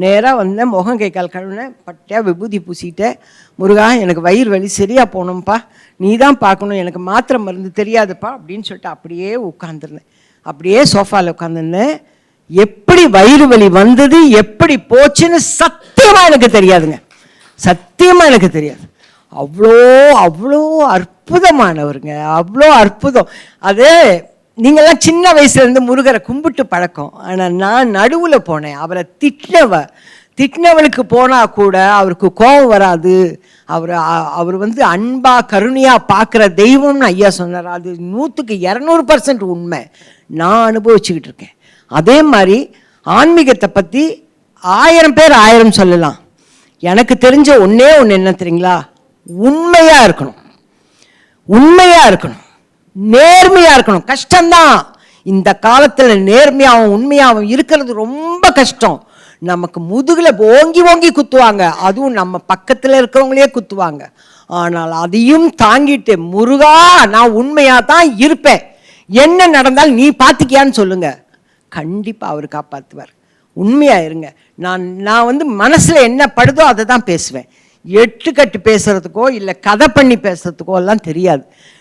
நேராக வந்தேன், முகம் கை கால் கழுவினேன், பட்டையாக விபூதி பூசிட்டேன். முருகா எனக்கு வயிறு வலி சரியாக போகணும்ப்பா, நீ தான் பார்க்கணும், எனக்கு மாத்திரை மருந்து தெரியாதுப்பா அப்படின்னு சொல்லிட்டு அப்படியே உட்காந்துருந்தேன். அப்படியே சோஃபாவில் உட்காந்துருந்தேன். எப்படி வயிறு வலி வந்தது எப்படி போச்சுன்னு சத்தியமாக எனக்கு தெரியாதுங்க, சத்தியமாக எனக்கு தெரியாது. அவ்வளோ அவ்வளோ அற்புதமானவருங்க, அவ்வளோ அற்புதம். அது நீங்கள்லாம் சின்ன வயசுலேருந்து முருகரை கும்பிட்டு பழக்கம். ஆனால் நான் நடுவில் போனேன். அவரை திட்டினவளுக்கு போனால் கூட அவருக்கு கோபம் வராது. அவர் வந்து அன்பாக கருணையாக பார்க்குற தெய்வம்னு ஐயா சொன்னார். அது 100க்கு 200% உண்மை. நான் அனுபவிச்சுக்கிட்டு இருக்கேன். அதே மாதிரி ஆன்மீகத்தை பற்றி 1000 பேர் 1000 சொல்லலாம். எனக்கு தெரிஞ்ச ஒன்றே ஒன்று என்ன தெரியுங்களா? உண்மையாக இருக்கணும், உண்மையாக இருக்கணும், நேர்மையாக இருக்கணும். கஷ்டம்தான் இந்த காலத்தில், நேர்மையாகவும் உண்மையாகவும் இருக்கிறது ரொம்ப கஷ்டம். நமக்கு முதுகில் ஓங்கி ஓங்கி குத்துவாங்க, அதுவும் நம்ம பக்கத்தில் இருக்கிறவங்களே குத்துவாங்க. ஆனால் அதையும் தாங்கிட்டு முருகா நான் உண்மையாக தான் இருப்பேன், என்ன நடந்தாலும் நீ பார்த்துக்கியான்னு சொல்லுங்க, கண்டிப்பாக அவர் காப்பாற்றுவார். உண்மையாக இருங்க. நான் வந்து மனசில் என்ன படுதோ அதை தான் பேசுவேன். எட்டுக்கட்டு பேசுகிறதுக்கோ இல்லை கதை பண்ணி பேசுகிறதுக்கோ எல்லாம் தெரியாது.